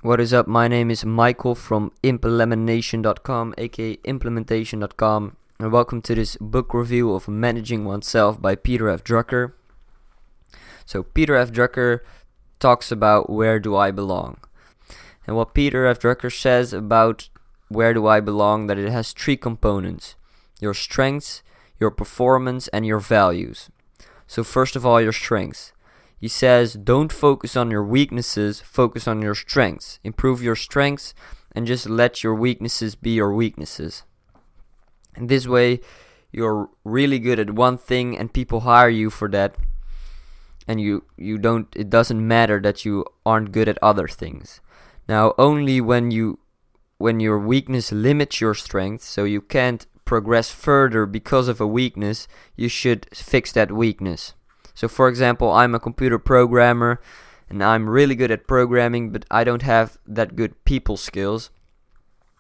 What is up? My name is Michael from implementation.com, aka implementation.com, and welcome to this book review of Managing Oneself by Peter F. Drucker. So Peter F. Drucker talks about where do I belong. And what Peter F. Drucker says about where do I belong, that it has three components: your strengths, your performance, and your values. So first of all, your strengths. He says, don't focus on your weaknesses, focus on your strengths. Improve your strengths and just let your weaknesses be your weaknesses. And this way, you're really good at one thing and people hire you for that. And it doesn't matter that you aren't good at other things. Now, only when your weakness limits your strength, so you can't progress further because of a weakness, you should fix that weakness. So for example, I'm a computer programmer and I'm really good at programming, but I don't have that good people skills.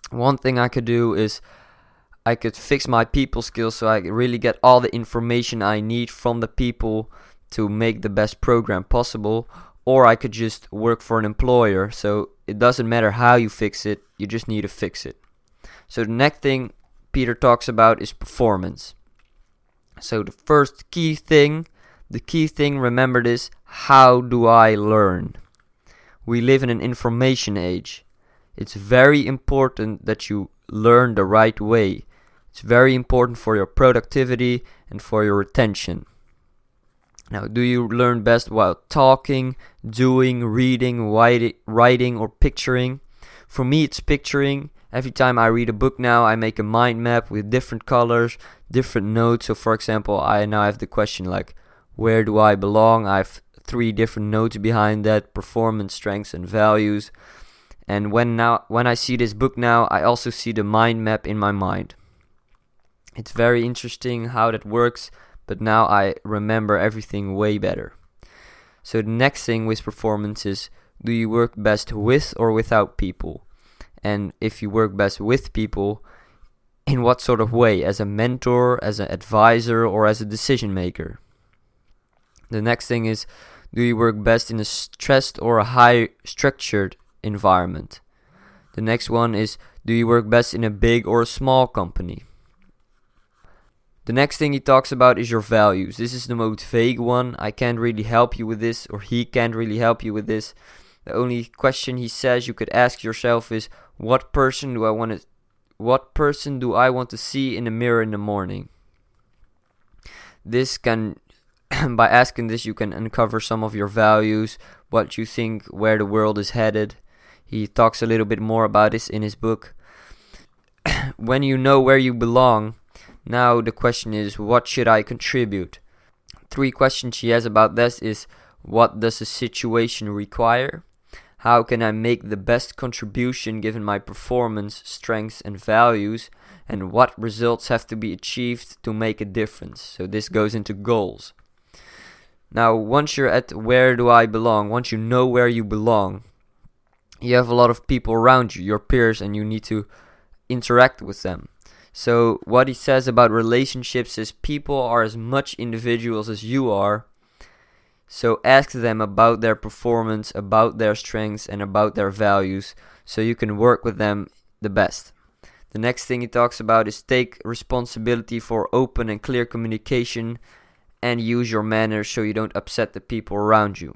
One thing I could do is I could fix my people skills so I really get all the information I need from the people to make the best program possible, or I could just work for an employer. So it doesn't matter how you fix it, you just need to fix it. So the next thing Peter talks about is performance. So the key thing, remember this: how do I learn? We live in an information age. It's very important that you learn the right way. It's very important for your productivity and for your retention. Now, do you learn best while talking, doing, reading, writing, or picturing? For me, it's picturing. Every time I read a book now, I make a mind map with different colors, different notes. So for example, I now have the question like, where do I belong? I have 3 different notes behind that: performance, strengths, and values. And when I see this book now, I also see the mind map in my mind. It's very interesting how that works, but now I remember everything way better. So the next thing with performance is, do you work best with or without people? And if you work best with people, in what sort of way? As a mentor, as an advisor, or as a decision maker? The next thing is, do you work best in a stressed or a high structured environment? The next one is, do you work best in a big or a small company? The next thing he talks about is your values. This is the most vague one. I can't really help you with this, or he can't really help you with this. The only question he says you could ask yourself is, what person do I want to see in the mirror in the morning? By asking this, you can uncover some of your values, what you think, where the world is headed. He talks a little bit more about this in his book. When you know where you belong, now the question is, what should I contribute? 3 questions he has about this is, what does the situation require? How can I make the best contribution given my performance, strengths, and values? And what results have to be achieved to make a difference? So this goes into goals. Now, once you're at where do I belong, once you know where you belong, you have a lot of people around you, your peers, and you need to interact with them. So what he says about relationships is, people are as much individuals as you are. So ask them about their performance, about their strengths, and about their values, so you can work with them the best. The next thing he talks about is, take responsibility for open and clear communication and use your manners so you don't upset the people around you.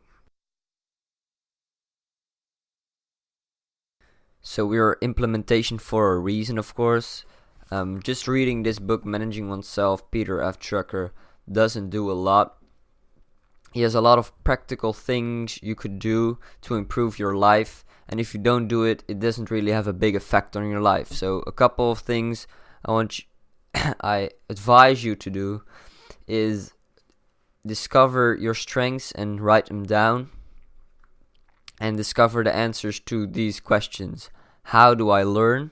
So we're implementation for a reason, of course. Just reading this book, Managing Oneself, Peter F. Drucker, doesn't do a lot. He has a lot of practical things you could do to improve your life, and if you don't do it, it doesn't really have a big effect on your life. So a couple of things I advise you to do is discover your strengths and write them down, and discover the answers to these questions. How do I learn?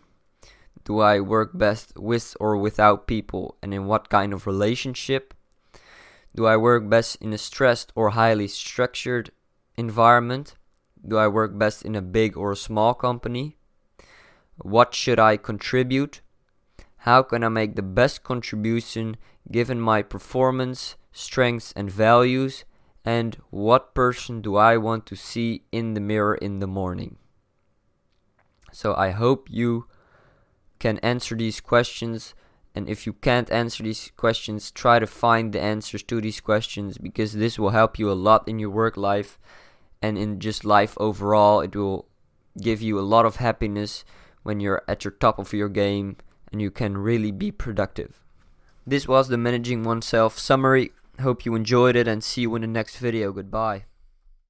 Do I work best with or without people, and in what kind of relationship? Do I work best in a stressed or highly structured environment? Do I work best in a big or a small company? What should I contribute? How can I make the best contribution given my performance, strengths, and values? And what person do I want to see in the mirror in the morning? So I hope you can answer these questions, and if you can't answer these questions, try to find the answers to these questions, because this will help you a lot in your work life and in just life overall. It will give you a lot of happiness when you're at your top of your game and you can really be productive. This was the Managing Oneself summary. Hope you enjoyed it, and see you in the next video. Goodbye.